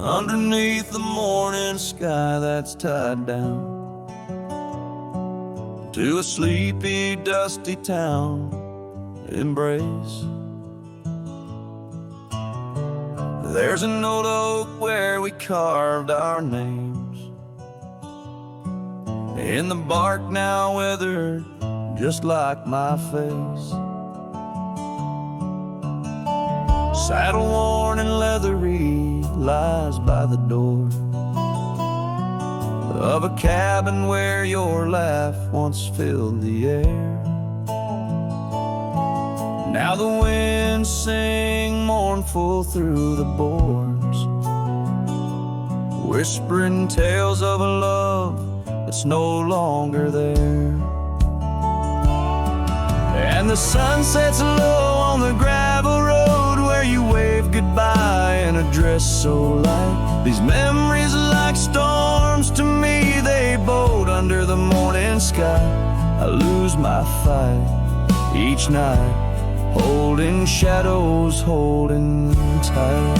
underneath the morning sky that's tied down to a sleepy, dusty town, Immerse. There's an old oak where we carved our names, in the bark now weathered just like my face. Saddle worn and leathery lies by the door of a cabin where your laugh once filled the air. Now the winds sing mournful through the boards, whispering tales of a love that's no longer there. And the sun sets low on the gravel road where you wave goodbye in a dress so light. These memories are like storms to me, they boat under the morning sky. I lose my fight each night, holding shadows, holding tight.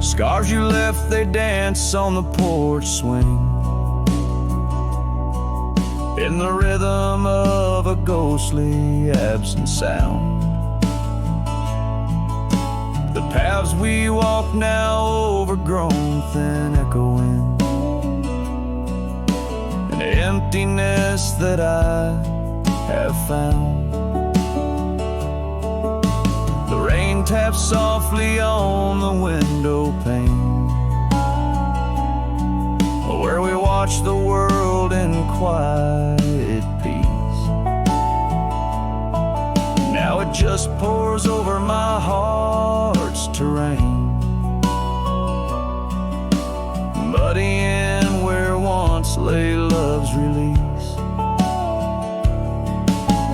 Scars you left, they dance on the porch swing, in the rhythm of a ghostly absent sound. The paths we walk now overgrown, thin echoing, an emptiness that I have found. The rain taps softly on the window pane, where we watch the world in quiet peace. Now it just pours over my heart's terrain, muddying where once lay love's release.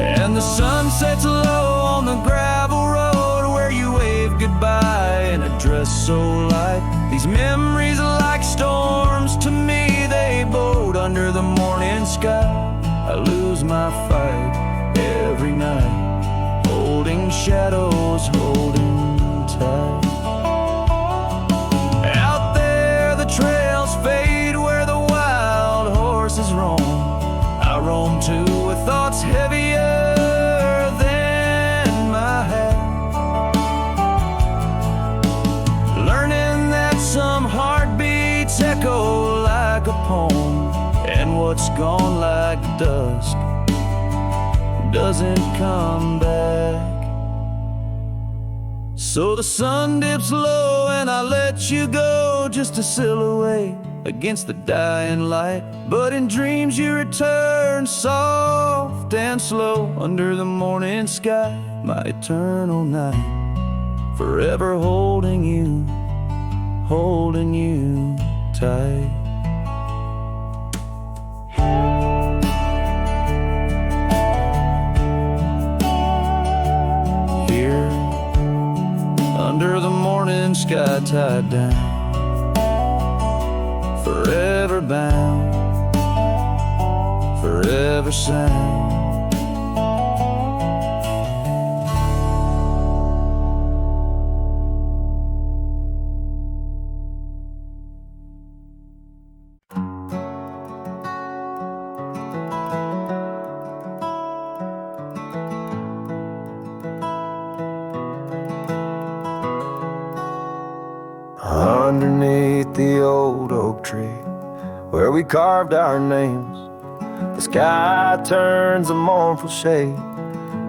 And the sun sets low on the gravel road where you wave goodbye in a dress so light. These memories are like storms to me, they boat under the morning sky. I lose my fight every night, holding shadows, holding tight. Out there the trails fade where the wild horses roam. I roam too with thoughts heavier than my head, learning that some heartbeats echo like a poem, and what's gone like dusk doesn't come back. So the sun dips low and I let you go, just a silhouette against the dying light. But in dreams you return, soft and slow, under the morning sky, my eternal night, forever holding you tight. Here, under the morning sky, tied down, forever bound, forever sound. Underneath the old oak tree where we carved our names, the sky turns a mournful shade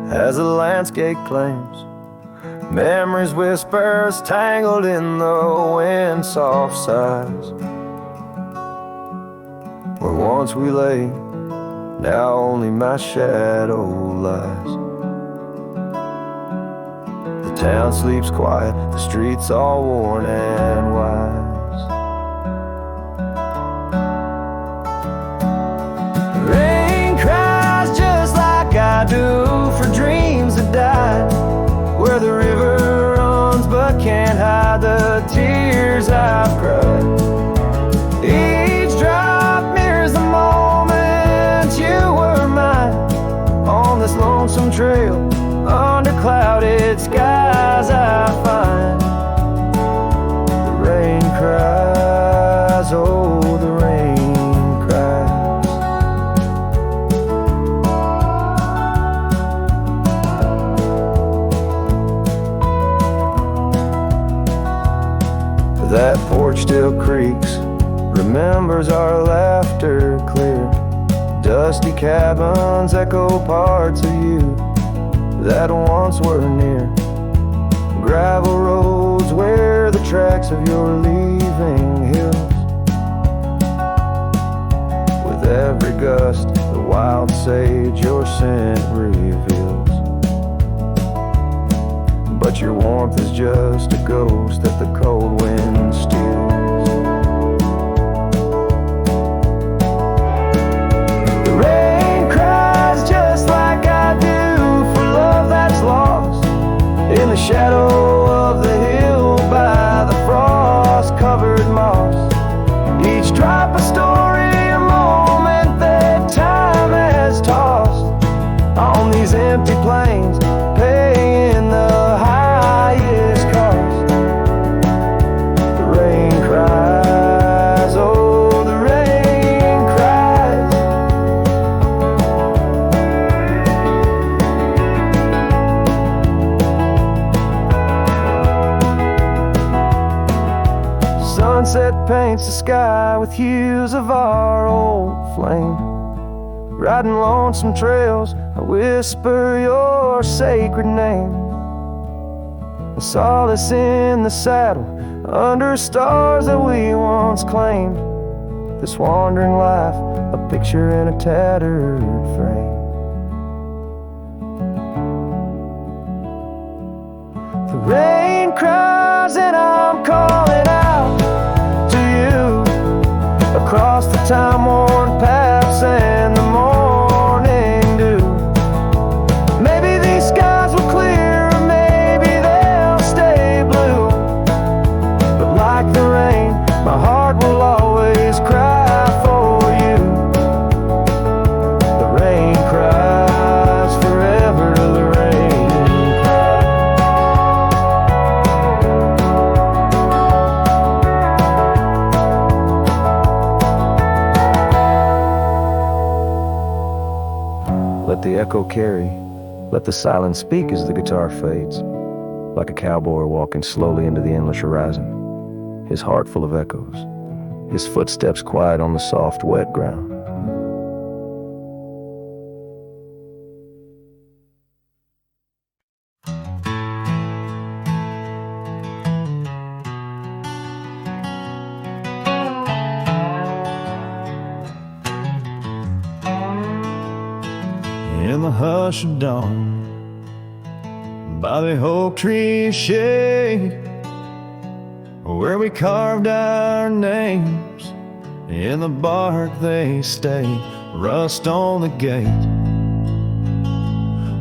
as the landscape claims. Memories whispers tangled in the wind, soft sighs. Where once we lay, now only my shadow lies. The town sleeps quiet, the streets all worn and wise. Rain cries just like I do for dreams that died, where the river runs but can't hide the tears I've cried. Each drop mirrors the moment you were mine, on this lonesome trail under clouded skies I find cries, oh, the rain cries. That porch still creaks, remembers our laughter clear. Dusty cabins echo parts of you that once were near. Gravel roads where the tracks of your leaving hills. With every gust, the wild sage your scent reveals. But your warmth is just a ghost that the cold wind steals. The rain cries just like I do for love that's lost in the shadow of the hill by the frost-covered moss. Each drop a story, a moment that time has tossed on these empty plains, paying the highest cost. The rain cries, oh, the rain cries. Sunset paints the sky with hues of our old flame. Riding lonesome trails, I whisper your sacred name. A solace in the saddle, under stars that we once claimed. This wandering life, a picture in a tattered frame. The rain cries and I'm calling out to you across the time-worn paths and the morning dew. Maybe these skies will clear, or maybe they'll stay blue. But like the rain, my heart will always cry for you. The rain cries forever, the rain cries. Let the echo carry, let the silence speak as the guitar fades, like a cowboy walking slowly into the endless horizon, his heart full of echoes, his footsteps quiet on the soft, wet ground. In the hush of dawn, by the oak tree shade, where we carved our names, in the bark they stay, rust on the gate,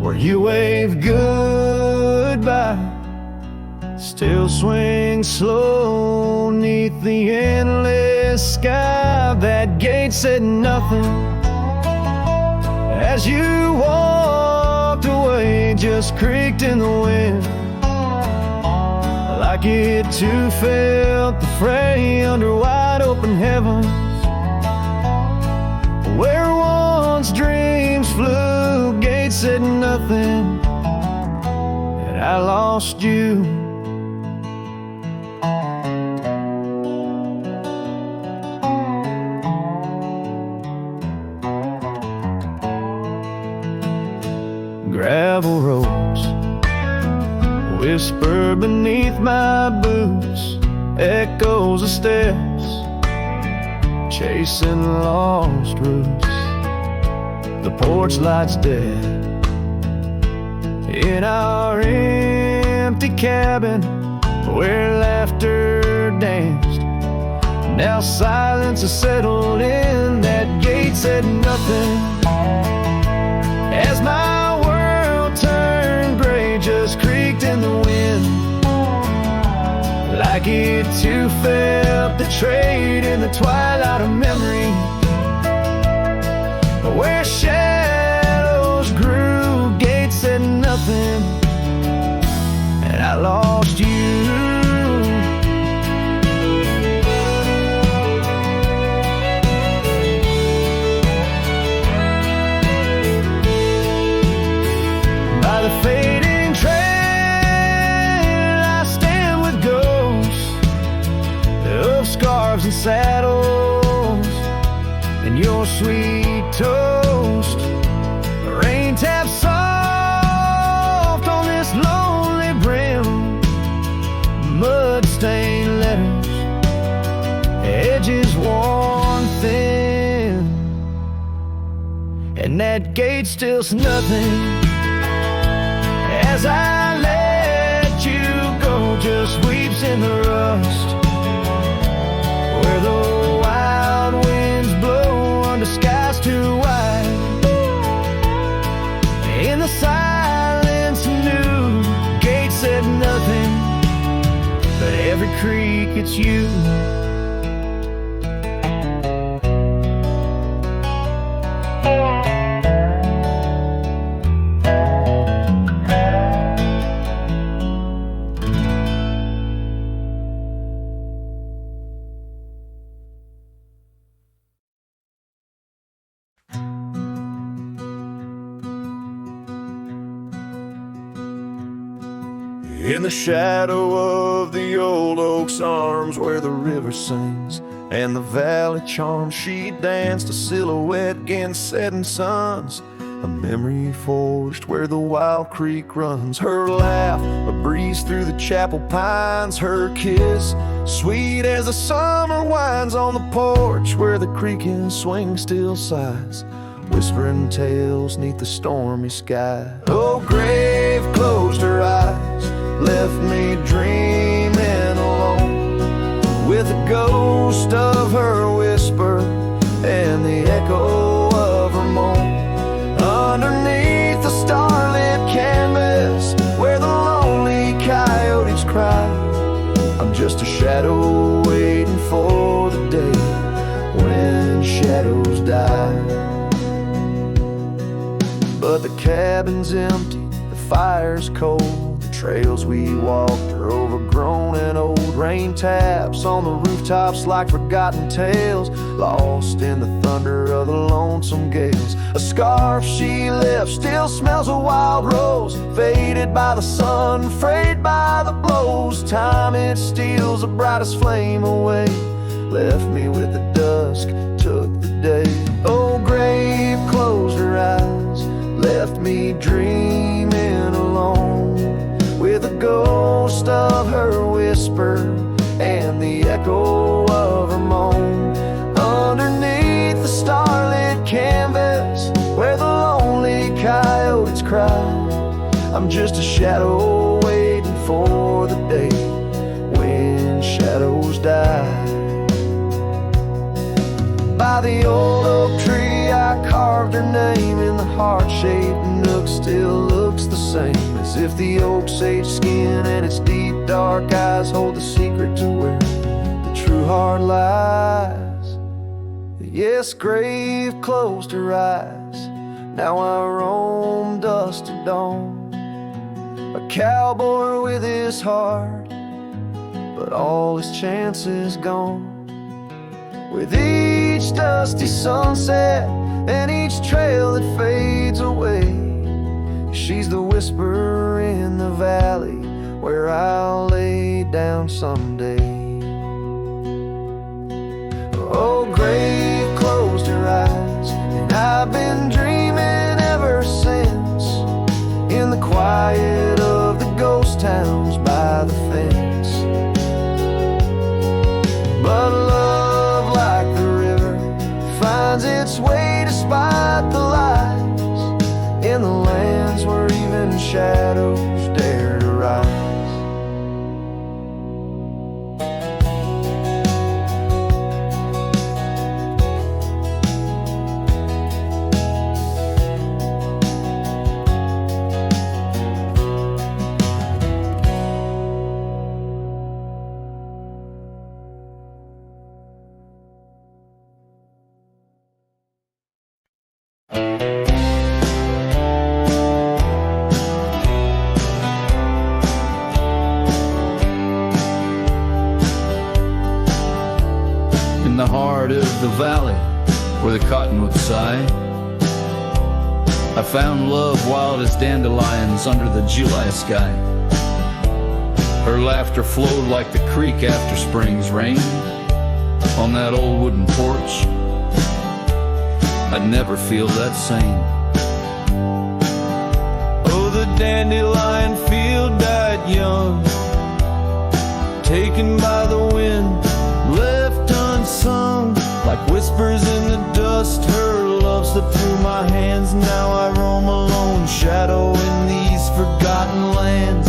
where you wave goodbye, still swing slow neath the endless sky. That gate said nothing as you walked away, just creaked in the wind, like it too felt the fray under wide open heavens, where once dreams flew. Gate said nothing, and I lost you. Gravel roads whisper beneath my boots, echoes of steps chasing lost roots. The porch light's dead in our empty cabin where laughter danced. Now silence has settled in. That gate said nothing as my world turned gray, just creaked in the wind, like it too felt betrayed in the twilight of memory, where shadows grew. Gate said nothing, and I lost you. that gate still's nothing. As I let you go, just weeps in the rust, where the wild winds blow under skies too wide. In the silence, a new gate said nothing, but every creak it's you. In the shadow of the old oak's arms, where the river sings and the valley charms, she danced a silhouette against setting suns, a memory forged where the wild creek runs. Her laugh, a breeze through the chapel pines, her kiss, sweet as the summer winds on the porch, where the creaking swing still sighs, whispering tales neath the stormy sky. Oh, grave closed her eyes, left me dreaming alone, with the ghost of her whisper and the echo of her moan. Underneath the starlit canvas, where the lonely coyotes cry, I'm just a shadow waiting for the day when shadows die. But the cabin's empty, the fire's cold, trails we walked are overgrown and old. Rain taps on the rooftops like forgotten tales, lost in the thunder of the lonesome gales. A scarf she left still smells a wild rose, faded by the sun, frayed by the blows. Time it steals the brightest flame away, left me with the dusk, took the day. Oh, grave closed her eyes, left me dreaming alone, with the ghost of her whisper and the echo of her moan. Underneath the starlit canvas, where the lonely coyotes cry, I'm just a shadow waiting for the day when shadows die. By the old oak tree I carved her name in the heart-shaped nook, still looks the same, as if the oak's sage skin and its deep dark eyes hold the secret to where the true heart lies. Yes, grave closed her eyes, now I roam dusk to dawn, a cowboy with his heart, but all his chances gone. With each dusty sunset and each trail that fades away, she's the whisper in the valley where I'll lay down someday. Oh, grave closed her eyes, and I've been dreaming ever since, in the quiet of the ghost towns by the fence. But love, like the river, finds its way despite the lies, in the lands where even shadows dare to rise. The heart of the valley where the cottonwoods sigh, I found love wild as dandelions under the July sky. Her laughter flowed like the creek after spring's rain on that old wooden porch. I'd never feel that same. Oh, the dandelion field died young, taken by the wind, left unsung, like whispers in the dust. Her love's the slipped through my hands. Now I roam alone, shadow in these forgotten lands.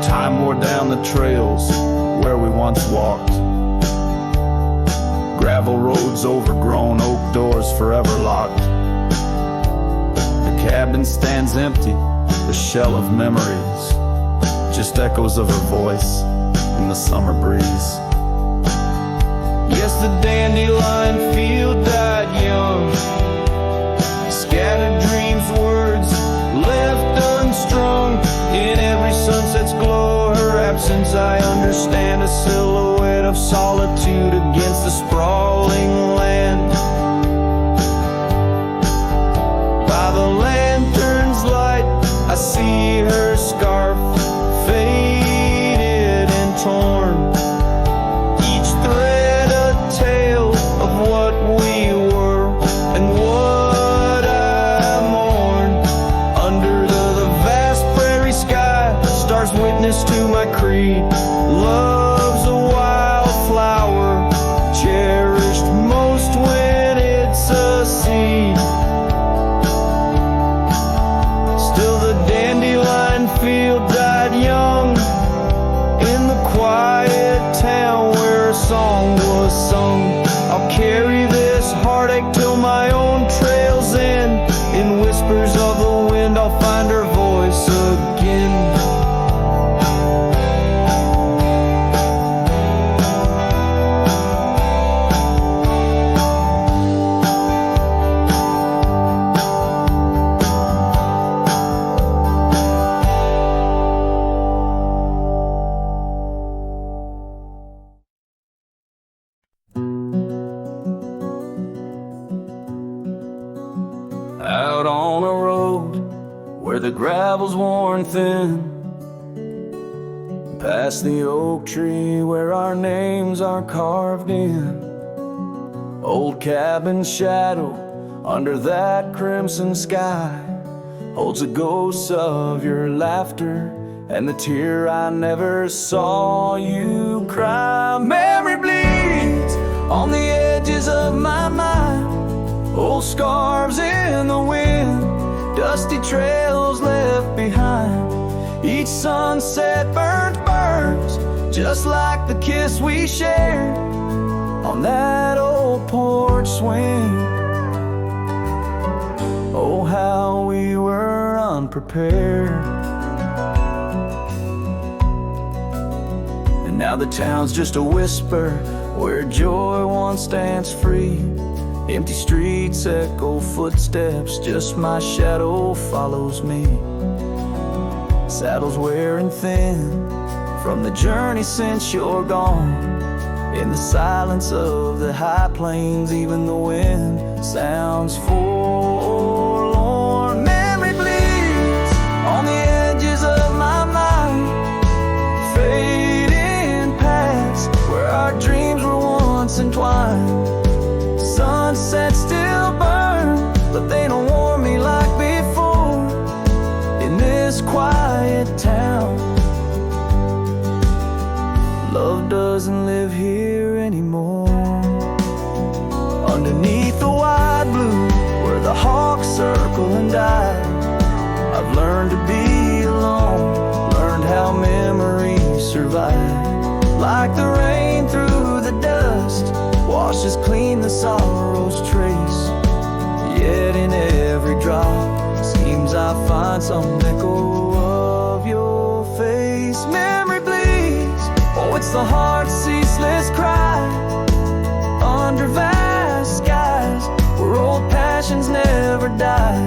Time wore down the trails where we once walked. Gravel roads overgrown, oak doors forever locked. The cabin stands empty, the shell of memories, just echoes of her voice in the summer breeze. Yes, the dandelion field died young. Scattered dreams, words left unstrung. In every sunset's glow, her absence I understand. A silhouette of solitude against the sprawling land. By the lantern's light, I see her scarf, faded and torn. Each thread a tale of what we were and what I mourn. Under the vast prairie sky, stars witness to my creed. Love's a wildflower, cherished most when it's a seed. Still the dandelion field died young in the quiet town where a song was sung. I'll carry this heartache till my own trail's end. In whispers of the wind I'll find her voice again. Out on a road where the gravel's worn thin, past the oak tree where our names are carved in. Old cabin shadow under that crimson sky holds a ghost of your laughter and the tear I never saw you cry. Memory bleeds on the edges of my mind, old scarves in the wind, dusty trails left behind. Each sunset burns just like the kiss we shared on that old porch swing. Oh, how we were unprepared. And now the town's just a whisper where joy once danced free. Empty streets echo footsteps, just my shadow follows me. Saddles wearing thin from the journey since you're gone. In the silence of the high plains, even the wind sounds forlorn. Memory bleeds on the edges of my mind, fading past where our dreams were once entwined. Sunsets still burn, but they don't warm me like before. In this quiet town, love doesn't live here anymore. Underneath the wide blue, where the hawks circle and die, I've learned to be alone, learned how memories survive. Like the rain through the dust, washes clean the sorrow's trace. Yet in every drop seems I find some echo of your face. Memory bleeds, oh, it's the heart's ceaseless cry under vast skies where old passions never die.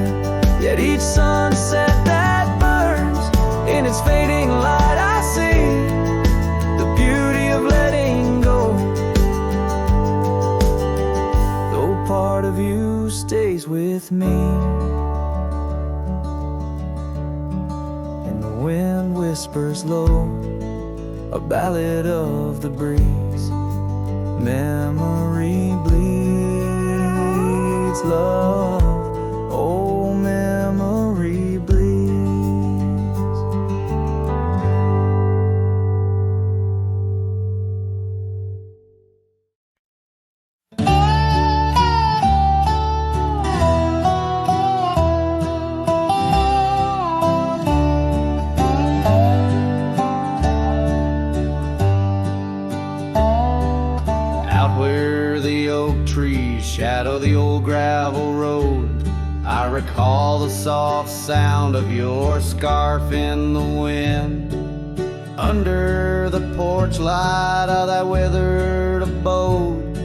Yet each sunset that burns, in its fading light I see the beauty of letting go. Part of you stays with me. And the wind whispers low, a ballad of the breeze. Memory bleeds love, oh memory bleeds. trees shadow the old gravel road. I recall the soft sound of your scarf in the wind. Under the porch light of that weathered abode,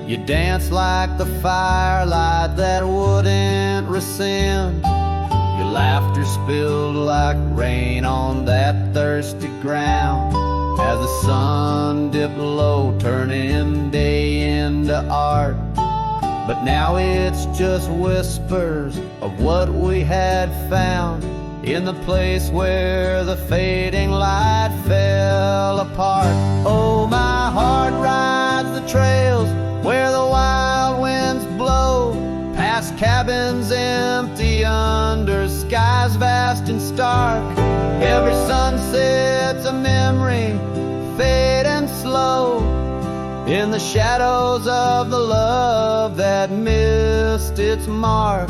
you dance like the firelight that wouldn't rescind. Your laughter spilled like rain on that thirsty ground as the sun dipped low, turning day into art. But now it's just whispers of what we had found in the place where the fading light fell apart. Oh, my heart rides the trails where the wild winds blow, past cabins empty under skies vast and stark. Every sunset's a memory, fading slow, in the shadows of the love that missed its mark.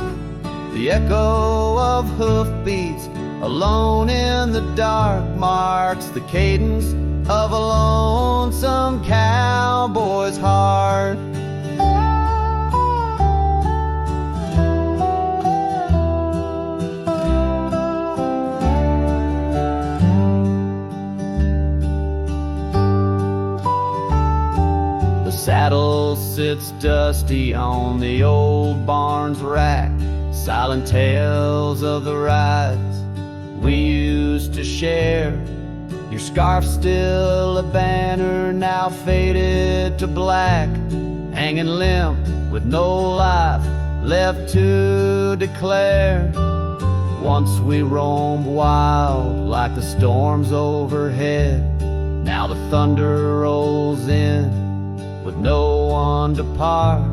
The echo of hoofbeats alone in the dark marks the cadence of a lonesome cowboy's heart. The saddle sits dusty on the old barn's rack, silent tales of the rides we used to share. Your scarf still a banner, now faded to black, hanging limp with no life left to declare. Once we roamed wild like the storms overhead, now the thunder rolls in with no one to part.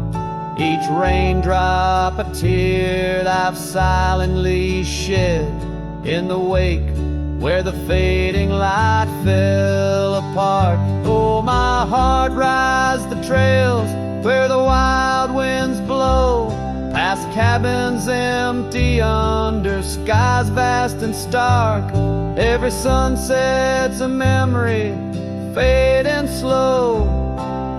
Each raindrop a tear that I've silently shed in the wake where the fading light fell apart. Oh, my heart rides the trails where the wild winds blow, past cabins empty under skies vast and stark. Every sunset's a memory, fading slow,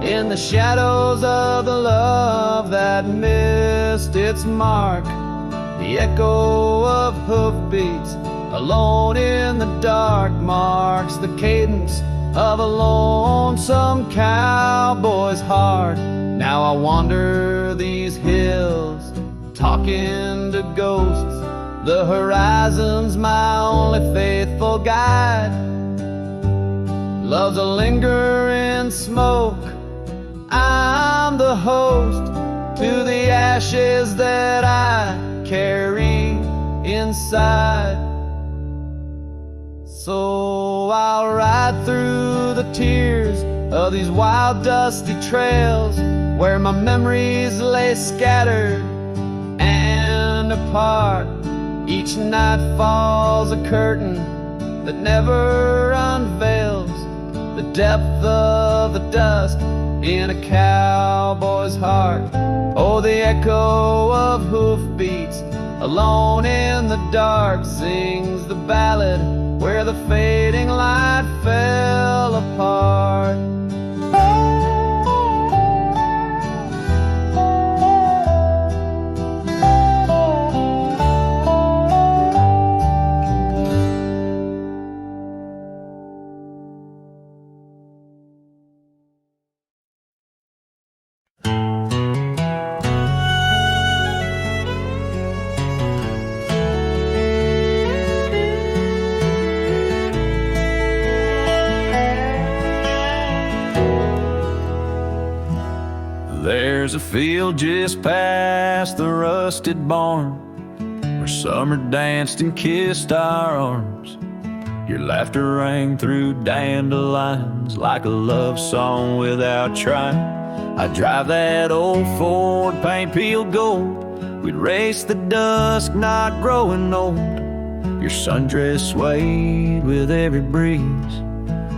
in the shadows of the love that missed its mark. The echo of hoofbeats alone in the dark marks the cadence of a lonesome cowboy's heart. Now I wander these hills, talking to ghosts. The horizon's my only faithful guide. Love's a lingering smoke, I'm the host to the ashes that I carry inside. So I'll ride through the tears of these wild dusty trails where my memories lay scattered and apart. Each night falls a curtain that never unveils the depth of the dust in a cowboy's heart. Oh, the echo of hoofbeats alone in the dark sings the ballad where the fading light fell apart. There's a field just past the rusted barn where summer danced and kissed our arms. Your laughter rang through dandelions like a love song without trying. I'd drive that old Ford, paint peeled gold. We'd race the dusk, not growing old. Your sundress swayed with every breeze,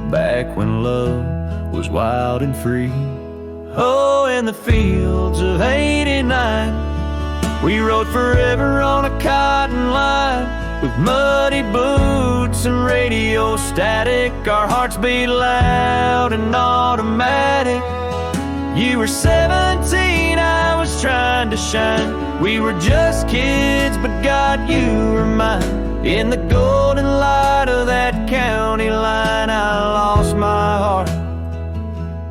back when love was wild and free. Oh, in the fields of '89, we rode forever on a cotton line, with muddy boots and radio static. Our hearts beat loud and automatic. You were 17, trying to shine. We were just kids, but God, you were mine. In the golden light of that county line, I lost my heart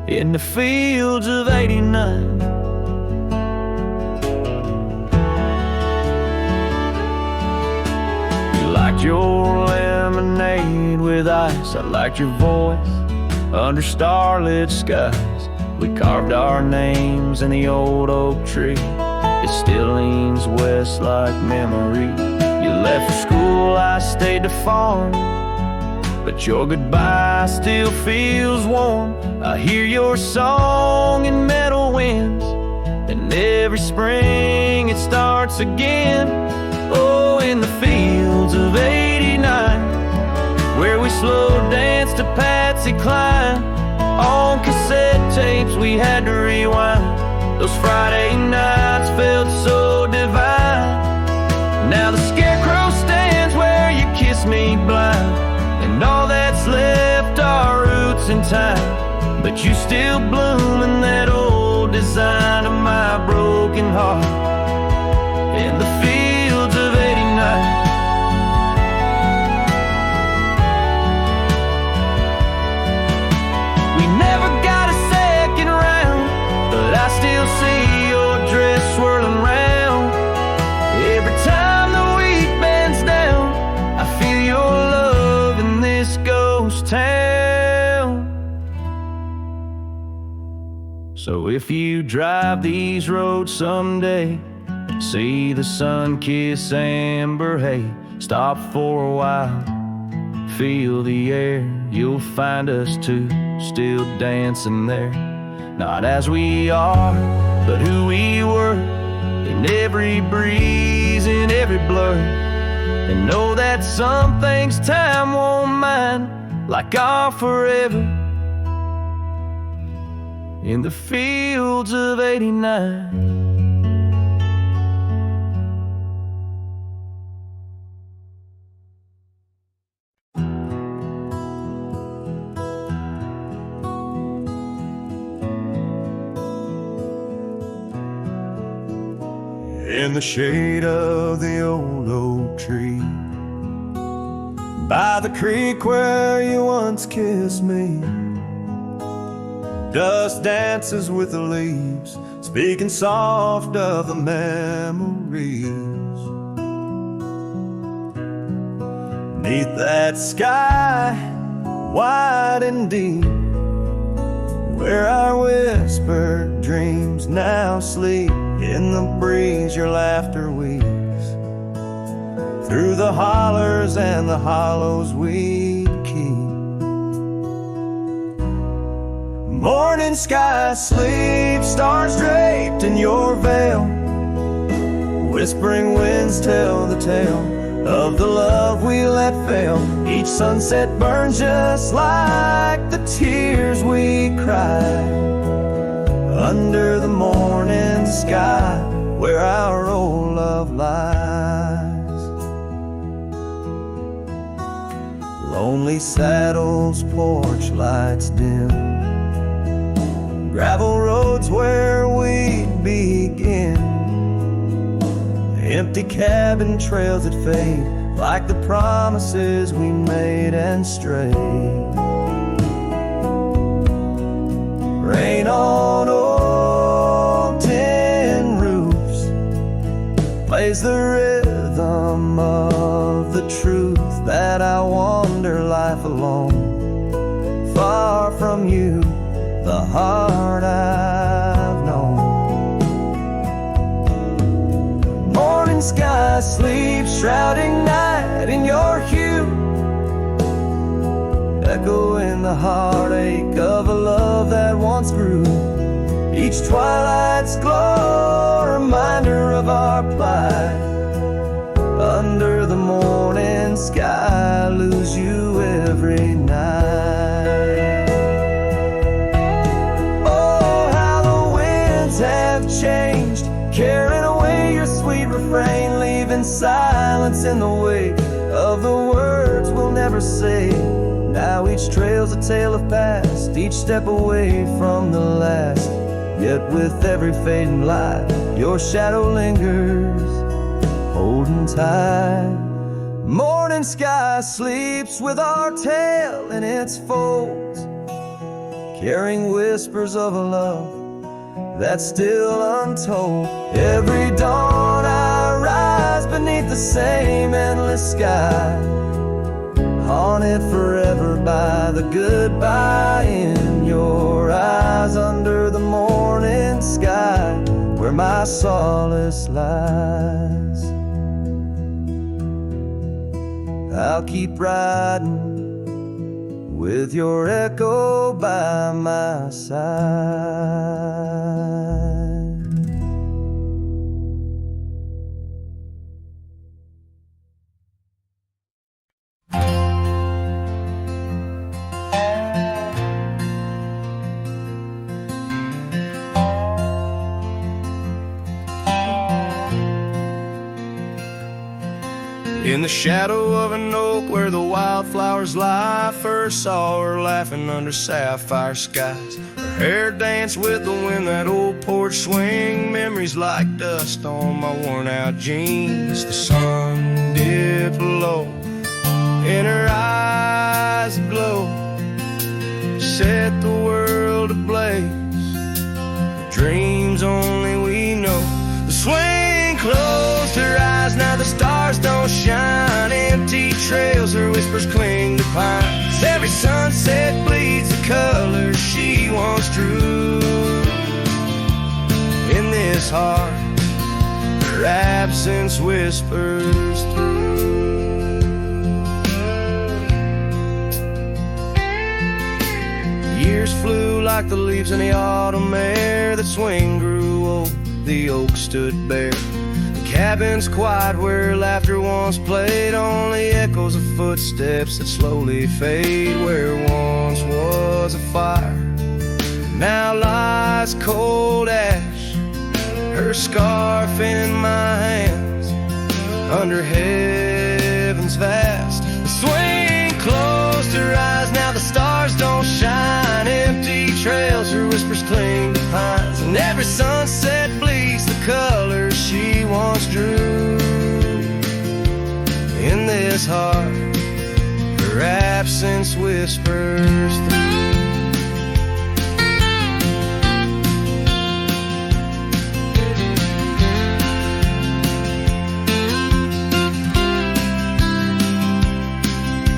in the fields of '89. You liked your lemonade with ice, I liked your voice under starlit skies. We carved our names in the old oak tree. It still leans west like memory. You left for school, I stayed to farm, but your goodbye still feels warm. I hear your song in meadow winds, and every spring it starts again. Oh, in the fields of '89, where we slow danced to Patsy Cline. On cassette tapes we had to rewind. Those Friday nights felt so divine. Now the scarecrow stands where you kissed me blind, and all that's left are roots in time. But you still bloom in that old design of my broken heart in the fields of '89. We never got a second round, but I still see your dress swirling round. Every time the wheat bends down, I feel your love in this ghost town. So if you drive these roads someday, see the sun-kissed amber hay, stop for a while, feel the air. You'll find us two still dancing there, not as we are, but who we were, in every breeze, in every blur. And know that some things time won't mind, like our forever in the fields of '89. In the shade of the old oak tree, by the creek where you once kissed me, dust dances with the leaves, speaking soft of the memories. Neath that sky, wide and deep, where our whispered dreams now sleep. In the breeze your laughter weaves, through the hollers and the hollows we'd keep. Morning sky sleep, stars draped in your veil, whispering winds tell the tale of the love we let fail. Each sunset burns just like the tears we cried under the morning sky, where our old love lies. Lonely saddles, porch lights dim, gravel roads where we'd begin, empty cabin trails that fade like the promises we made and strayed. Rain on old tin roofs plays the rhythm of the truth that I wander life alone, far from you, the heart I've known. Morning sky sleeps, shrouding night in your hue, echoing the heartache of a love that once grew. Each twilight's glow, a reminder of our plight. Under the morning sky, I lose you every night. Oh, how the winds have changed, carrying away your sweet refrain, leaving silence in the wake of the words we'll never say. Now each trail's a tale of past, each step away from the last. Yet with every fading light, your shadow lingers, holding tight. Morning sky sleeps with our tale in its folds, carrying whispers of a love that's still untold. Every dawn I rise beneath the same endless sky, haunted forever by the goodbye in your eyes. Under the morning sky, where my solace lies, I'll keep riding with your echo by my side. In the shadow of an oak where the wildflowers lie, I first saw her laughing under sapphire skies. Her hair danced with the wind, that old porch swing. Memories like dust on my worn out jeans. The sun dipped low, in her eyes aglow, set the world ablaze. Dreams only we know. The swing closed her eyes, now the stars don't shine. Empty trails, her whispers cling to pines. Every sunset bleeds the colors she once drew. In this heart, her absence whispers through. Years flew like the leaves in the autumn air. The swing grew old, the oak stood bare. Cabins quiet where laughter once played, only echoes of footsteps that slowly fade. Where once was a fire, now lies cold ash. Her scarf in my hands, under heaven's vast. The swing closed her eyes, now the stars don't shine. Empty trails, her whispers cling to pines. And every sunset bleeds the colors she once drew. In this heart, her absence whispers through.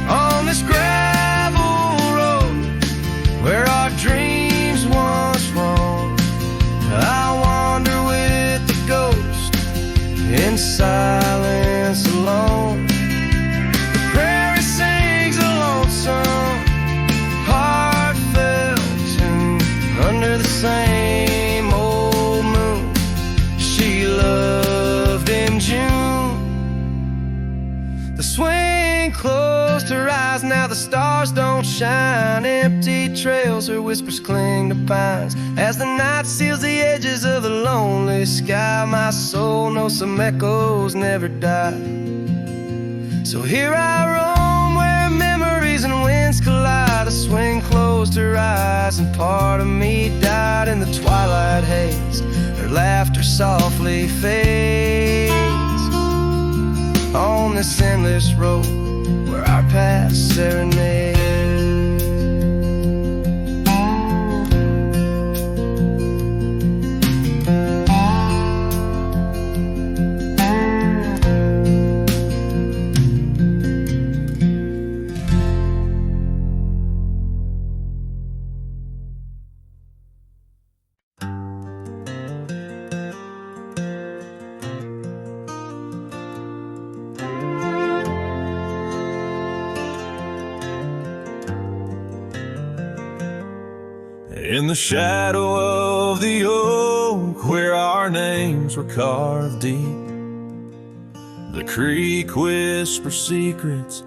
On this gravel road where our dreams once roamed, I wander with the ghost in silence alone. The prairie sings a lonesome, heartfelt tune under the same old moon she loved in June. The swing closed her eyes, now the stars don't shine. Empty trails, her whispers cling to pines. As the night seals the edges of the lonely sky, my soul knows some echoes never die. So here I roam where memories and winds collide. A swing closed her eyes and part of me died in the twilight haze. Her laughter softly fades on this endless road where our past serenade. In the shadow of the oak where our names were carved deep, the creek whispers secrets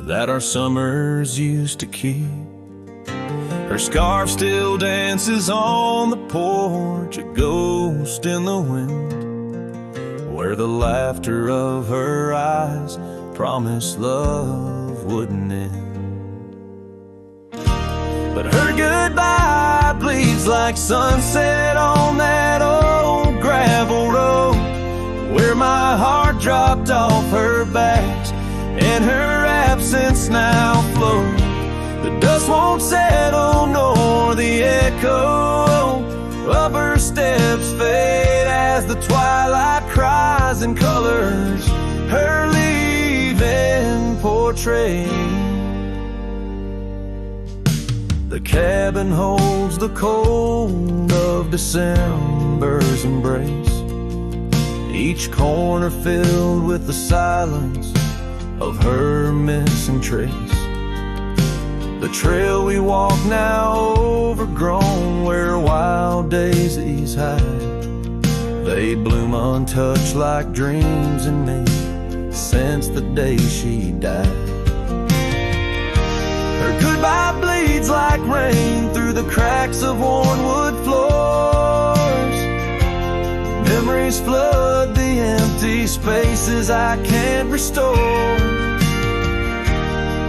that our summers used to keep. Her scarf still dances on the porch, a ghost in the wind, where the laughter of her eyes promised love wouldn't end. But her goodbye bleeds like sunset on that old gravel road, where my heart dropped off her back and her absence now flows. The dust won't settle nor the echo of her steps fade as the twilight cries and colors her leaving portrait. The cabin holds the cold of December's embrace, each corner filled with the silence of her missing trace. The trail we walk now overgrown, where wild daisies hide. They bloom untouched like dreams in me since the day she died. Her goodbye bleeds like rain through the cracks of worn wood floors. Memories flood the empty spaces I can't restore.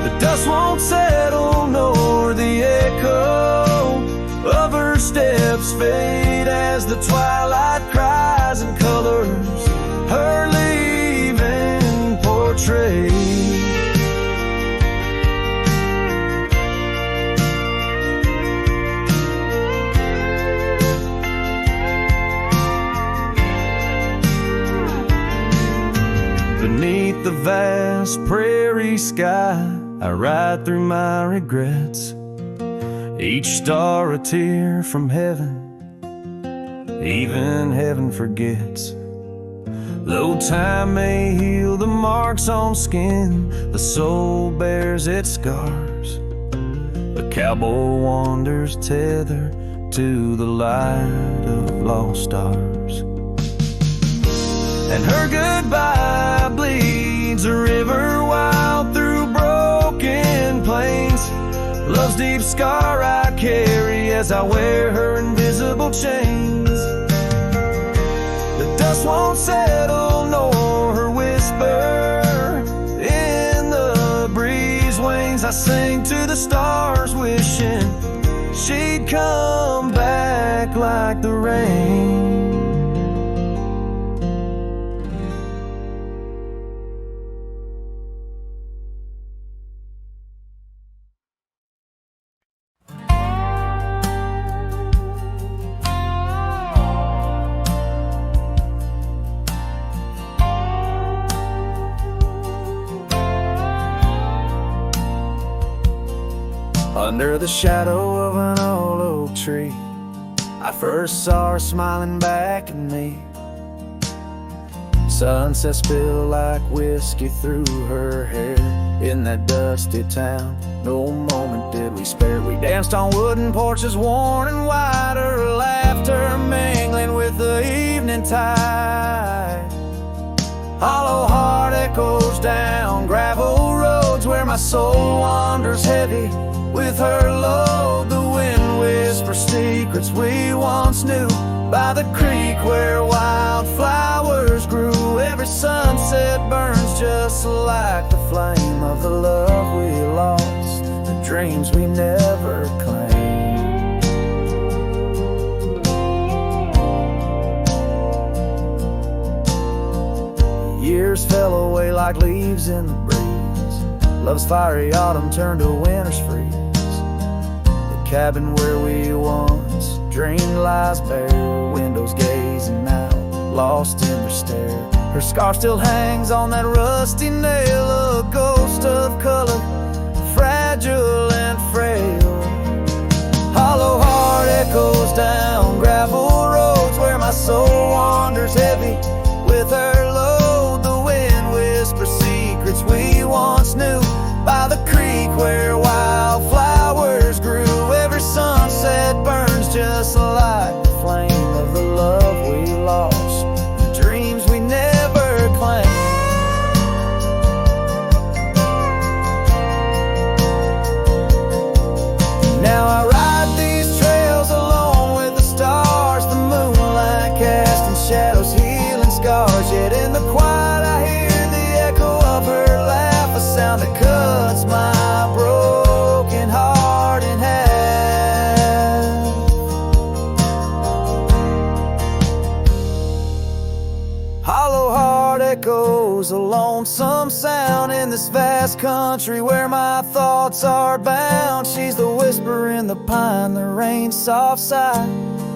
The dust won't settle nor the echo of her steps fade as the twilight cries and colors her leaving portrait. Beneath the vast prairie sky, I ride through my regrets, each star a tear from heaven, even heaven forgets. Though time may heal the marks on skin, the soul bears its scars. The cowboy wanders tethered to the light of lost stars. And her goodbye bleeds a river wild through broken plains, love's deep scar I carry as I wear her invisible chains. The dust won't settle nor her whisper in the breeze wings. I sing to the stars wishing she'd come back like the rain. Under the shadow of an old oak tree, I first saw her smiling back at me. Sunset spilled like whiskey through her hair in that dusty town. No moment did we spare. We danced on wooden porches worn and white, her laughter mingling with the evening tide. Hollow heart echoes down gravel roads where my soul wanders heavy with her load. The wind whispers secrets we once knew by the creek where wildflowers grew. Every sunset burns just like the flame of the love we lost, the dreams we never claimed. Years fell away like leaves in the breeze. Love's fiery autumn turned to winter's freeze. The cabin where we once dreamed lies bare, windows gazing out, lost in their stare. Her scarf still hangs on that rusty nail, a ghost of color, fragile and frail. Hollow heart echoes down gravel roads where my soul wanders heavy with her load. The wind whispers secrets we once knew by the creek where wildflowers grew. Every sunset burns just like the flame of the love we lost, the dreams we never claimed. Now I ride these trails alone with the vast country where my thoughts are bound. She's the whisper in the pine, the rain's soft sigh,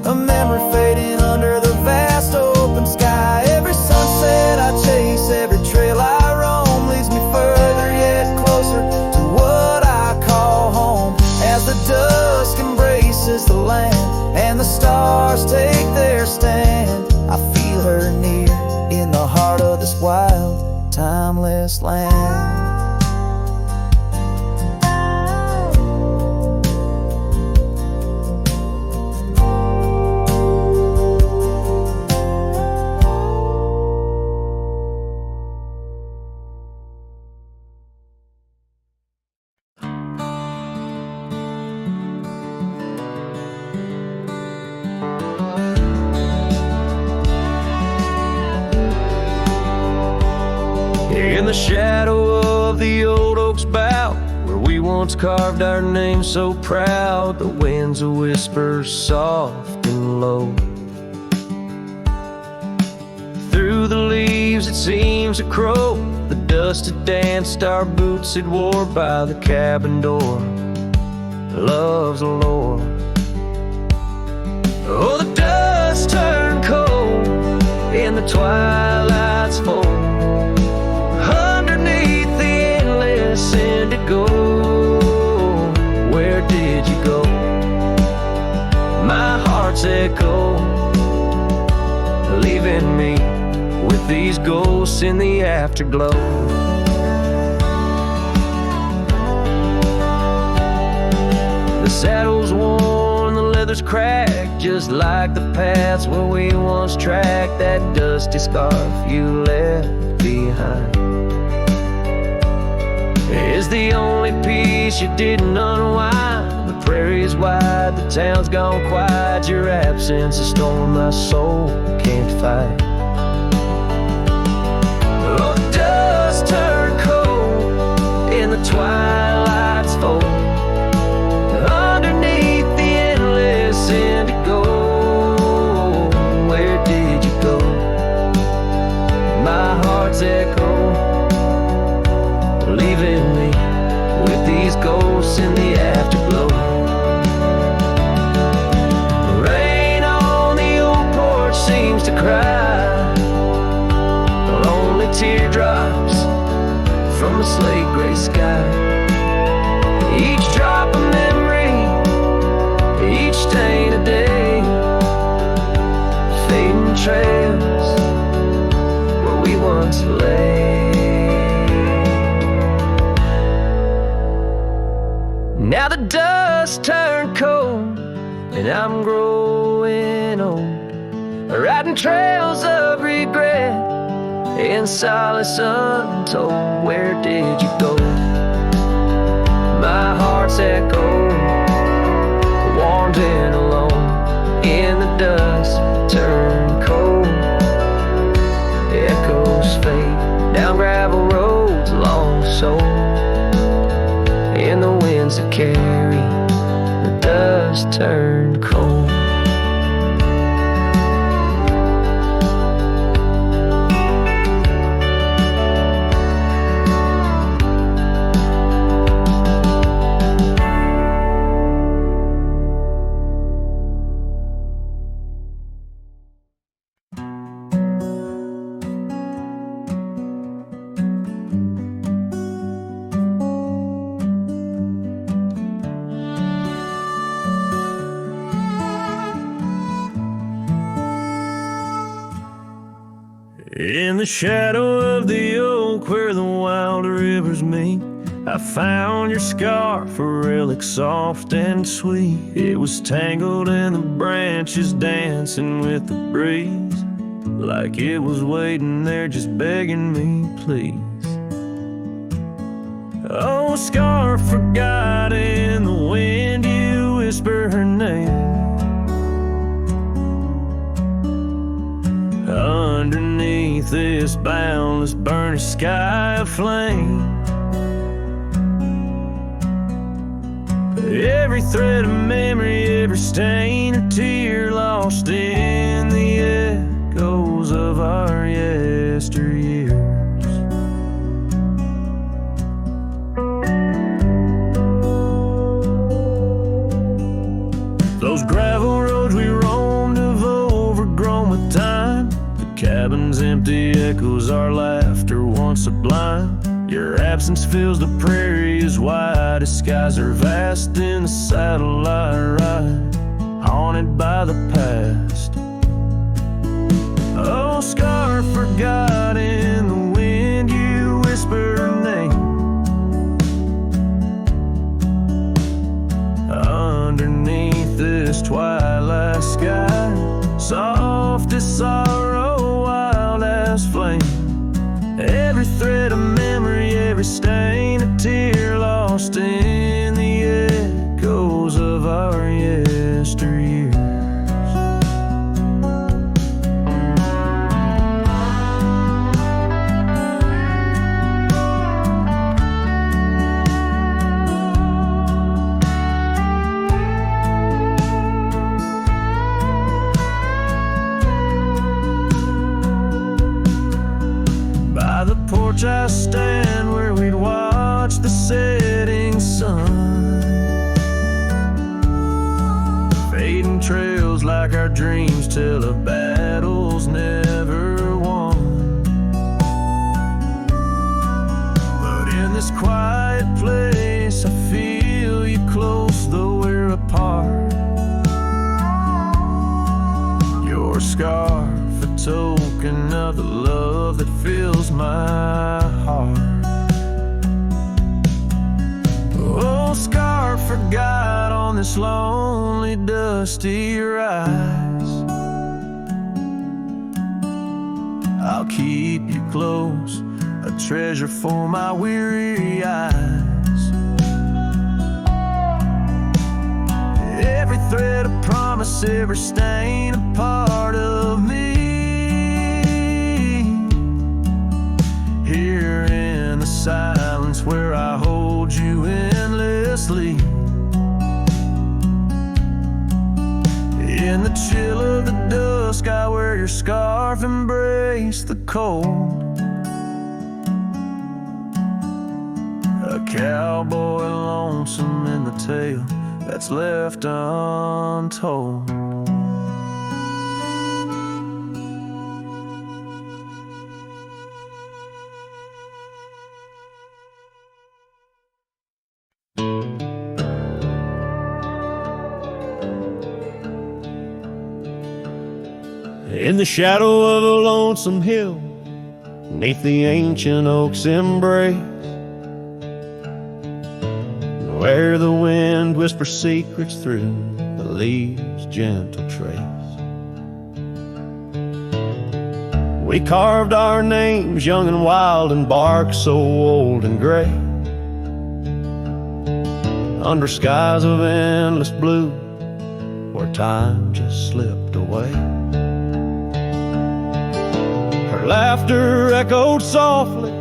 a memory fading under the vast open sky. Every sunset I chase, every trail I roam leads me further yet closer to what I call home. As the dusk embraces the land and the stars take their stand, I feel her near in the heart of this wild, timeless land. In the shadow of the old oak's bough, where we once carved our name so proud, the wind's a whisper soft and low. Through the leaves it seems to crow, the dust had danced our boots had wore by the cabin door. Love's a lore. Oh, the dust turned cold in the twilight's fold. Indigo, where did you go? My heart's echo, leaving me with these ghosts in the afterglow. The saddle's worn, the leather's cracked, just like the paths where we once tracked that dusty scarf you left behind. Is the only piece you didn't unwind. The prairie's wide, the town's gone quiet. Your absence, a storm my soul can't fight. Oh, the dust turned cold in the twilight's fold. Underneath the endless indigo, where did you go? My heart's echo, leaving me with these ghosts in the afterglow. The rain on the old porch seems to cry, lonely teardrops from the slate gray sky. Each drop a memory, each stain a day, fading trails where we once lay. Now the dust turned cold and I'm growing old, riding trails of regret in solace untold. Where did you go? My heart's echo, wandering alone in the dust turned cold. Echoes fade down gravel roads long so, in the winds that carry the dust turned cold. In the shadow of the oak where the wild rivers meet, I found your scarf, a relic soft and sweet. It was tangled in the branches, dancing with the breeze, like it was waiting there just begging me, please. Oh, scarf forgot in the wind, you whisper her name. Underneath this boundless burning sky of flame, every thread of memory, every stain or tear lost in the echoes of our yesteryears. Those gravel roads we roamed have overgrown with time. The cabin's empty echoes our laughter once sublime. Your absence fills the prairie as wide as skies are vast in the satellite ride, haunted by the past. Oh, scar forgot in the wind, you whisper her name. Underneath this twilight sky, soft as sorrow, wild as flame. Every thread of memory, every stain, a tear lost in the echoes of our yesteryears. I stand where we'd watch the setting sun, fading trails like our dreams tell of battles never won. But in this quiet place I feel you close though we're apart. Your scarf, a token of the love that fills my heart. Oh, scar forgot on this lonely dusty rise. I'll keep you close, a treasure for my weary eyes. Every thread a promise, every stain a part of me. Here in the silence where I hold you endlessly, in the chill of the dusk I wear your scarf, embrace the cold. A cowboy lonesome in the tale that's left untold. In the shadow of a lonesome hill, neath the ancient oak's embrace, where the wind whispers secrets through the leaves' gentle trace, we carved our names young and wild in bark so old and gray, under skies of endless blue where time just slipped away. Her laughter echoed softly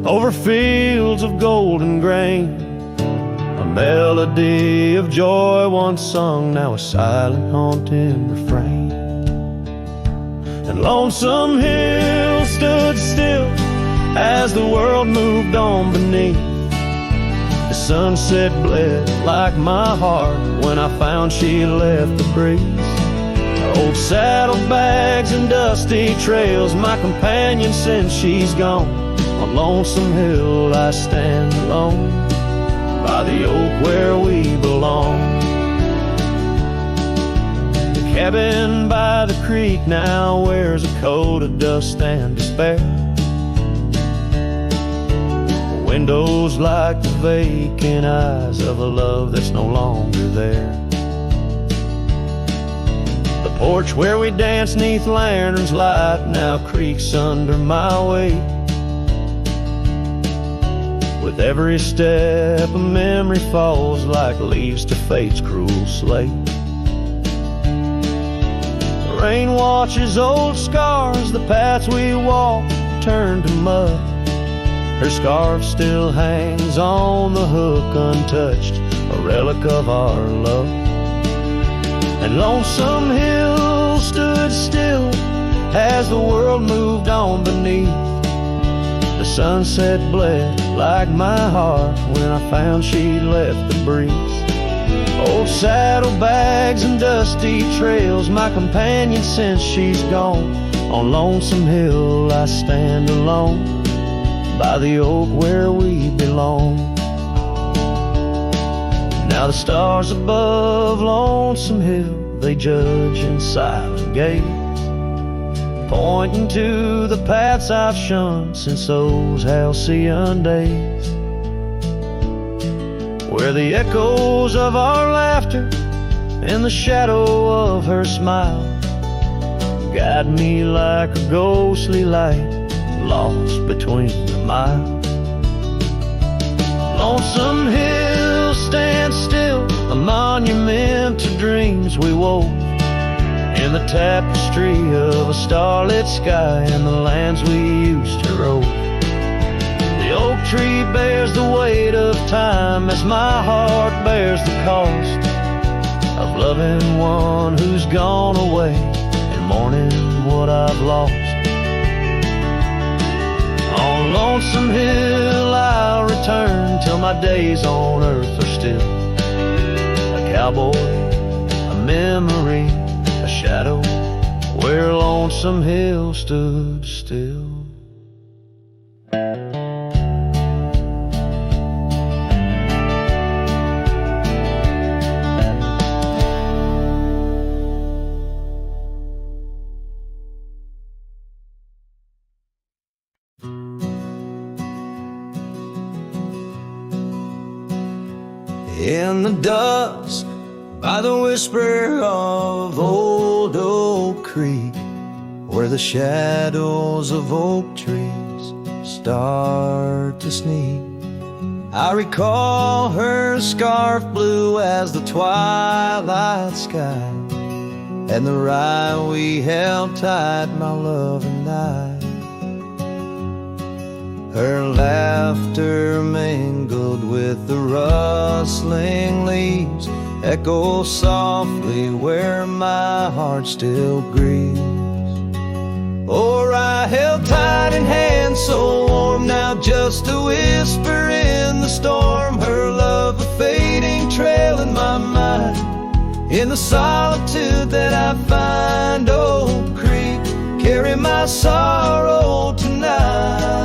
over fields of golden grain, a melody of joy once sung, now a silent haunting refrain. And Lonesome Hill stood still as the world moved on beneath. The sunset bled like my heart when I found she left the breeze. Old saddlebags and dusty trails, my companion since she's gone. On Lonesome Hill I stand alone, by the oak where we belong. The cabin by the creek now wears a coat of dust and despair. Windows like the vacant eyes of a love that's no longer there. The porch where we danced neath lanterns light now creaks under my weight. With every step a memory falls like leaves to fate's cruel slate. The rain washes old scars, the paths we walk turn to mud. Her scarf still hangs on the hook untouched, a relic of our love. And Lonesome Hill stood still as the world moved on beneath. The sunset bled like my heart when I found she left the breeze. Old saddlebags and dusty trails, my companion since she's gone. On Lonesome Hill I stand alone, by the oak where we belong. Now the stars above Lonesome Hill, they judge in silent gaze, pointing to the paths I've shunned since those halcyon days, where the echoes of our laughter and the shadow of her smile guide me like a ghostly light lost between the miles. Lonesome Hill stands still, a monument to dreams we wove, in the tapestry of a starlit sky and the lands we used to rove. The oak tree bears the weight of time as my heart bears the cost of loving one who's gone away and mourning what I've lost. On Lonesome Hill I'll return till my days on earth are still a cowboy, a memory, a shadow where Lonesome Hill stood still. In the dusk, by the whisper of Old Oak Creek, where the shadows of oak trees start to sneak, I recall her scarf blue as the twilight sky, and the rye we held tight, my love and I. Her laughter mingled with the rustling leaves, echo softly where my heart still grieves. Or I held tight in hands so warm, now just a whisper in the storm. Her love a fading trail in my mind, in the solitude that I find. Oak Creek, carry my sorrow tonight.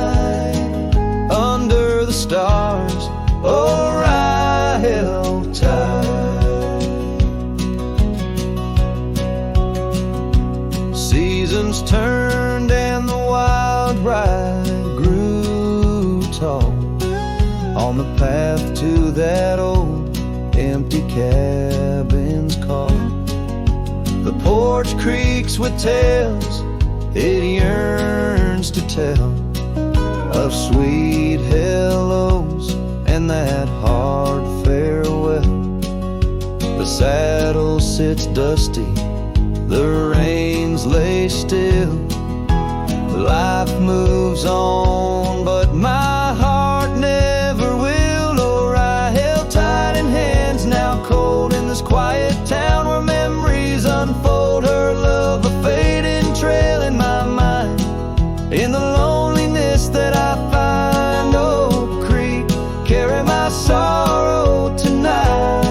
Under the stars, oh, I held tight. Seasons turned and the wild rye grew tall on the path to that old empty cabin's call. The porch creaks with tales it yearns to tell, of sweet hellos and that hard farewell. The saddle sits dusty, the reins lay still. Life moves on, but my heart never will. Or I held tight in hands now cold in this quiet town where memories unfold. Her love a fading trail in my mind, in the loneliness that I find. Oak Creek, carry my sorrow tonight.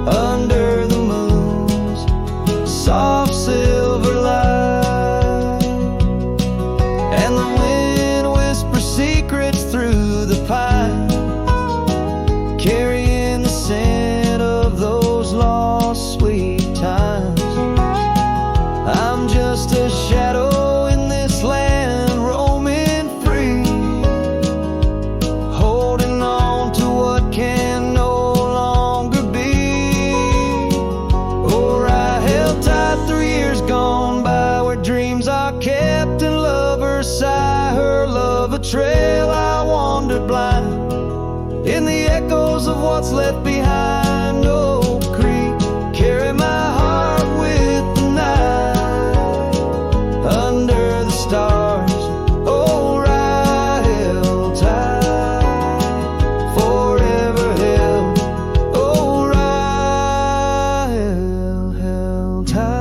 Under the moon's soft silver light, and the wind whispers secrets through the pine, carrying the scent of those lost sweet times. I'm just a shadow in this land, roaming free, holding on to what can no longer be. Or I held tight 3 years gone by, where dreams are kept and lovers sigh. Her love a trail I wandered blind, in the echoes of what's left behind. Oak Creek, carry my heart with the night. Under the stars, oh, I held tight. Forever held, oh, I held tight.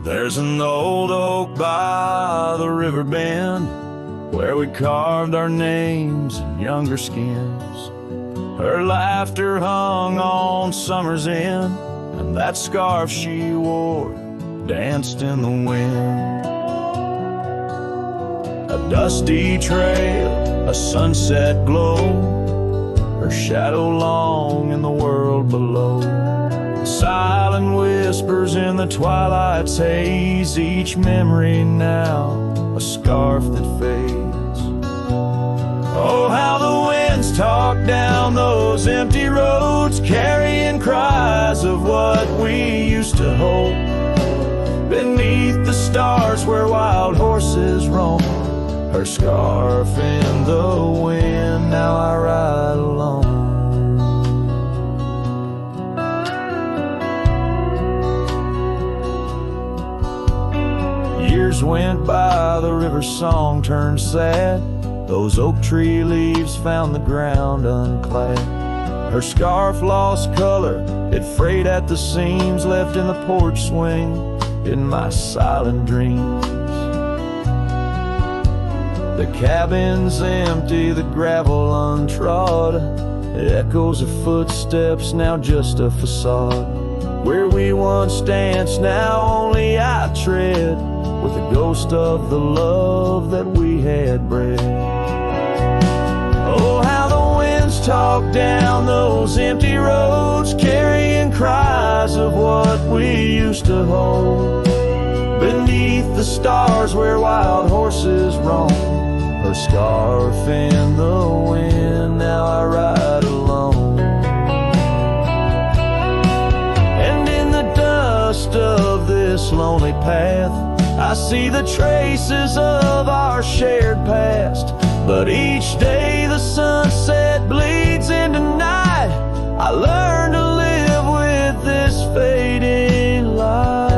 There's an old oak by the river bend where we carved our names in younger skins. Her laughter hung on summer's end, and that scarf she wore danced in the wind. A dusty trail, a sunset glow, her shadow long in the world below. Silent whispers in the twilight's haze, each memory now a scarf that fades. Oh, how the winds talk down those empty roads, carrying cries of what we used to hold. Beneath the stars where wild horses roam, her scarf in the wind, now I ride alone. Years went by, the river's song turned sad. Those oak tree leaves found the ground unclad. Her scarf lost color, it frayed at the seams, left in the porch swing in my silent dreams. The cabin's empty, the gravel untrod, echoes of footsteps, now just a facade. Where we once danced, now only I tread, with the ghost of the love that we had bred. Oh, how the winds talk down those empty roads, carrying cries of what we used to hold. Beneath the stars where wild horses roam, her scarf in the wind, now I ride alone. And in the dust of this lonely path, I see the traces of our shared past. But each day the sunset bleeds into night, I learn to live with this fading light.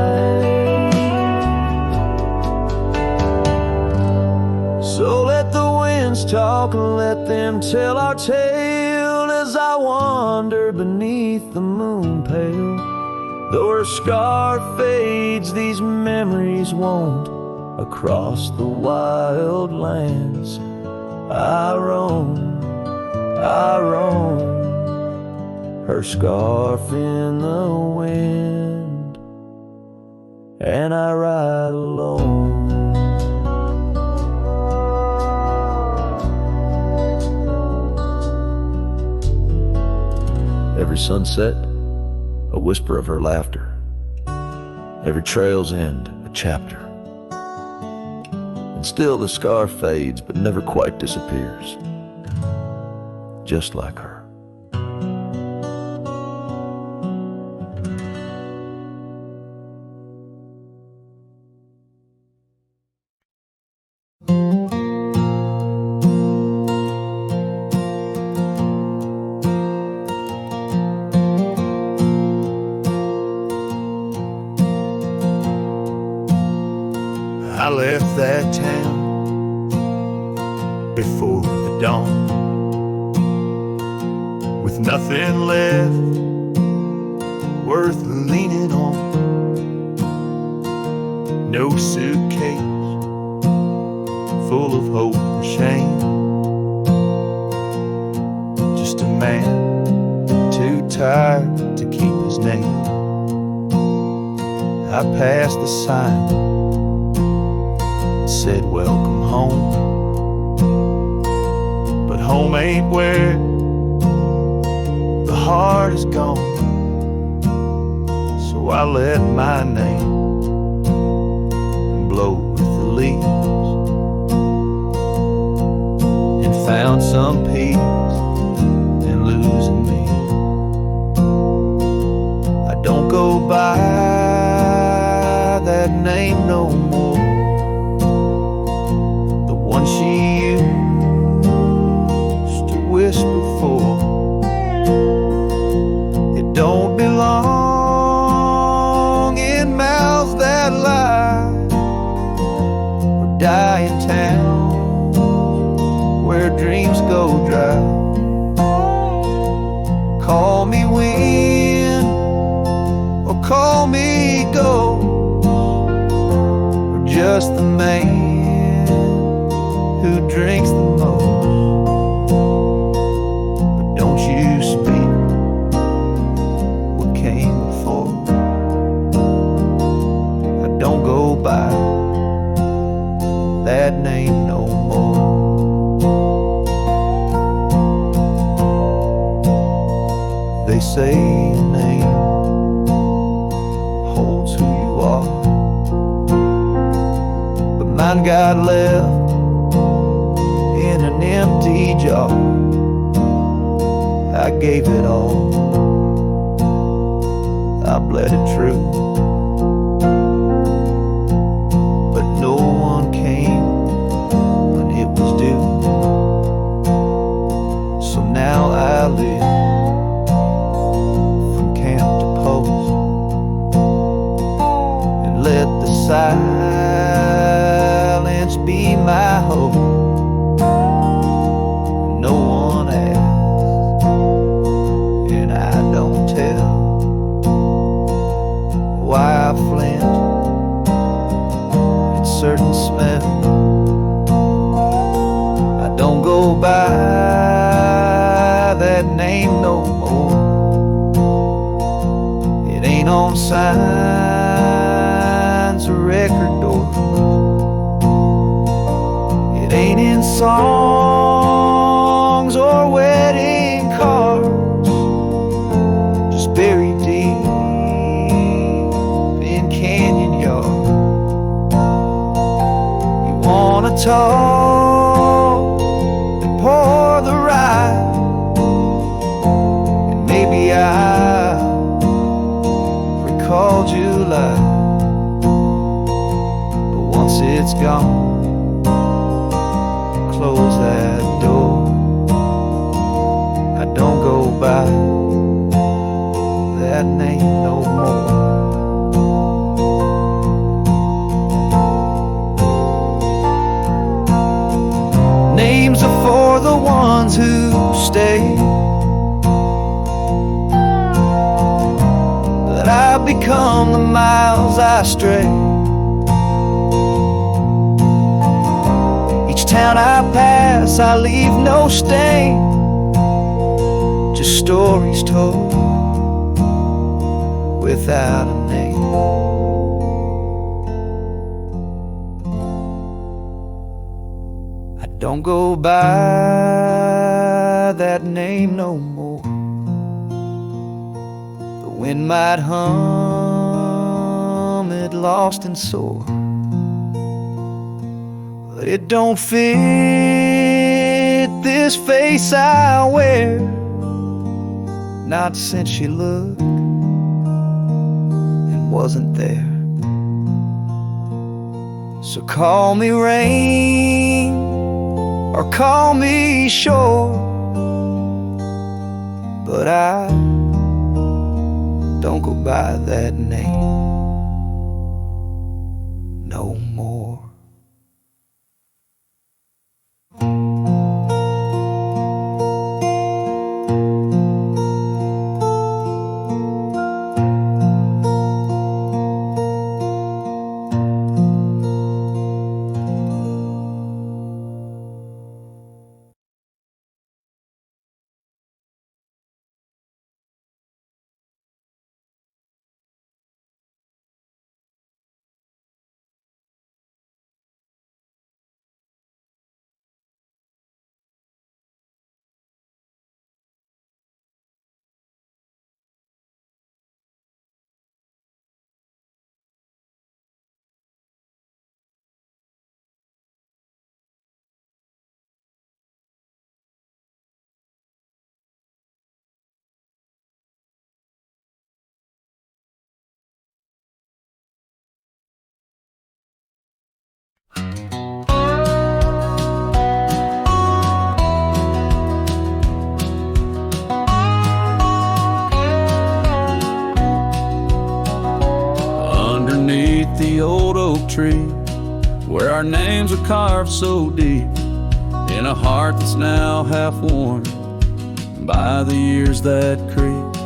So let the winds talk and let them tell our tale as I wander beneath the moon pale. Though her scarf fades, these memories won't. Across the wild lands I roam, her scarf in the wind, and I ride alone. Every sunset, a whisper of her laughter. Every trail's end, a chapter. And still the scar fades, but never quite disappears. Just like her. I left that town before the dawn, with nothing left worth leaning on. No suitcase full of hope and shame, just a man too tired to keep his name. I passed the sign, said welcome home, but home ain't where the heart is gone. So I let my name blow with the leaves and found some peace in losing me. I don't go by that name no more, she used to whisper for. It don't belong in mouths that lie, or die in towns where dreams go dry. Call me wind or call me ghost, just the man who drinks the most. But don't you speak what came before. I don't go by that name no more. They say your name holds who you are, but mine got left in an empty jar. I gave it all, I bled it true, but no one came when it was due. So now I live from camp to post, and let the silence be my hope. No one asks, and I don't tell why I flinch at certain smells. I don't go by that name no more. It ain't on signs or record doors. It ain't in songs or wedding cards. Just buried deep in canyon yards. You wanna talk and pour the rye, and maybe I recall July, but once it's gone, close that door. I don't go by that name no more. Names are for the ones who stay, but I've become the miles I stray. Each town I pass, I leave no stain, just stories told without a name. I don't go by that name no more. The wind might hum it lost and sore, but it don't fit this face I wear, not since you looked and wasn't there. So call me rain or call me shore, but I don't go by that name no more. The old oak tree, where our names are carved so deep in a heart that's now half worn by the years that creep.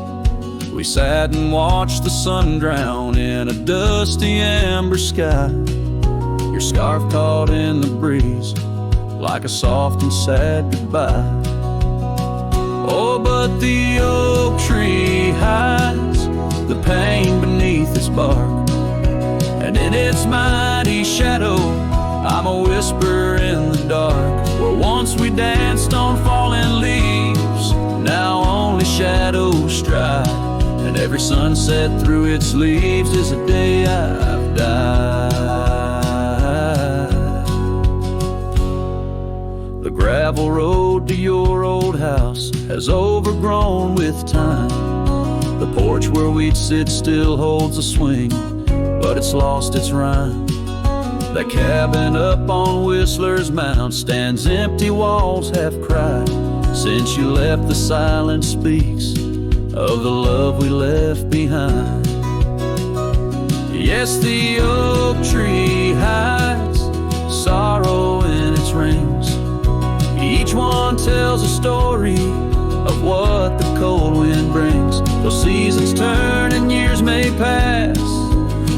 We sat and watched the sun drown in a dusty amber sky your scarf caught in the breeze, like a soft and sad goodbye. Oh, but the oak tree hides the pain beneath its bark, and in its mighty shadow I'm a whisper in the dark. Where once we danced on falling leaves, now only shadows stride, and every sunset through its leaves is a day I've died. The gravel road to your old house has overgrown with time. The porch where we'd sit still holds a swing, but it's lost its rhyme. That cabin up on Whistler's Mound stands empty, walls have cried. Since you left, the silence speaks of the love we left behind. Yes, the oak tree hides sorrow in its rings. Each one tells a story of what the cold wind brings. Though seasons turn and years may pass,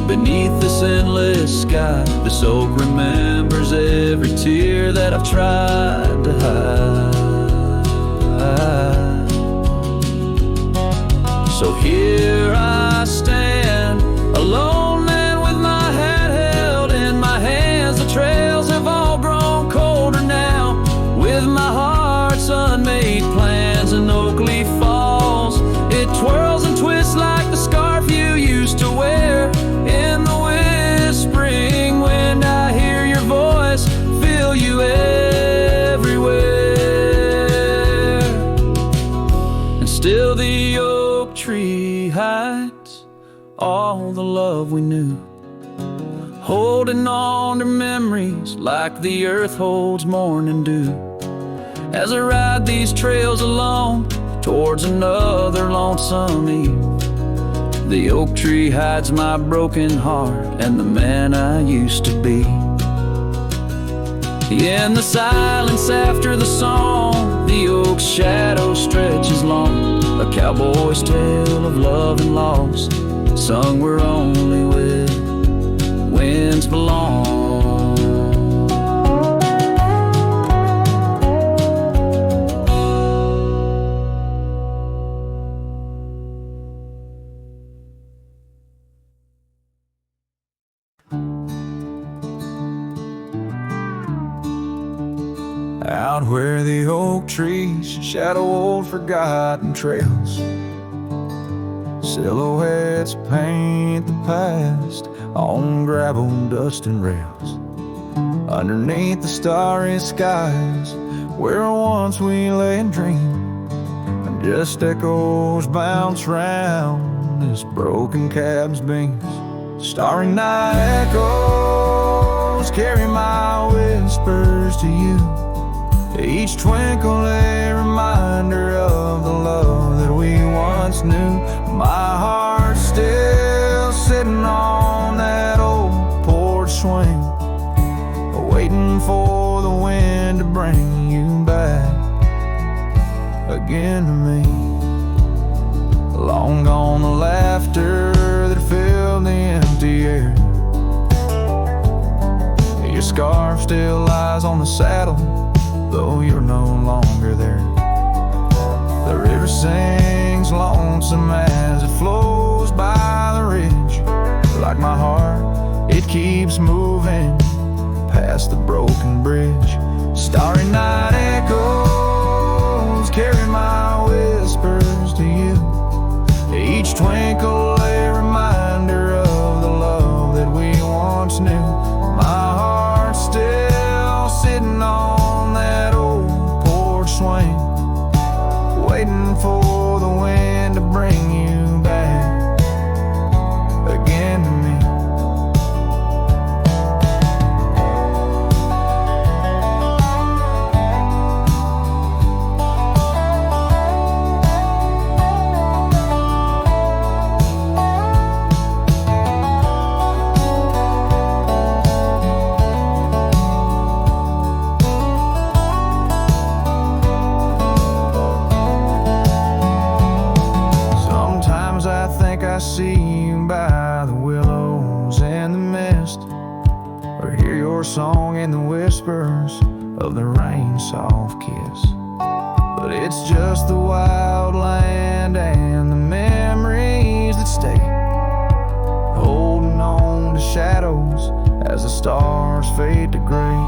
beneath this endless sky, this oak remembers every tear that I've tried to hide. So here I stand, alone and with my hat held in my hands. The trails have all grown colder now, with my heart's unmade plans. And oak leaf falls, it twirls and twists like the scarf you used to wear. In the whispering wind I hear your voice, feel you everywhere. And still the oak tree hides all the love we knew, holding on to memories like the earth holds morning dew. As I ride these trails alone towards another lonesome eve, the oak tree hides my broken heart and the man I used to be. In the silence after the song, the oak's shadow stretches long, a cowboy's tale of love and loss, sung where only winds belong. Out where the oak trees shadow old forgotten trails, silhouettes paint the past on gravel, dust and rails. Underneath the starry skies where once we lay and dreamed, and just echoes bounce round this broken cab's beams. Starry night echoes carry my whispers to you, each twinkle a reminder of the love that we once knew. My heart's still sitting on that old porch swing, waiting for the wind to bring you back again to me. Long gone the laughter that filled the empty air. Your scarf still lies on the saddle, though you're no longer there. The river sings lonesome as it flows by the ridge. Like my heart, it keeps moving past the broken bridge. Starry night echoes carry my whispers to you, each twinkle a reminder of the love that we once knew. My heart's still sitting on that old porch swing, waiting for the wind to bring you back again to me. I see you by the willows and the mist, or hear your song in the whispers of the rain's soft kiss. But it's just the wild land and the memories that stay, holding on to shadows as the stars fade to gray.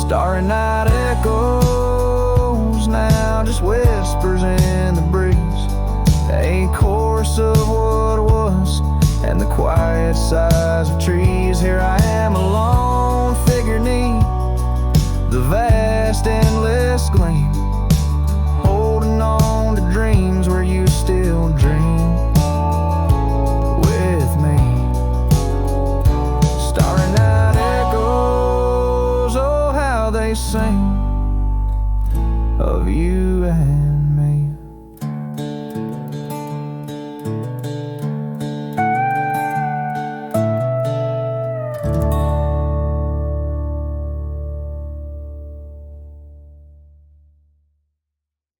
Starry night echoes now, just whispers in the breeze, a chorus of what was and the quiet sighs of trees. Here I am alone, figure neat, the vast endless gleam, holding on to dreams where you still dream with me. Starry night echoes, oh how they sing of you and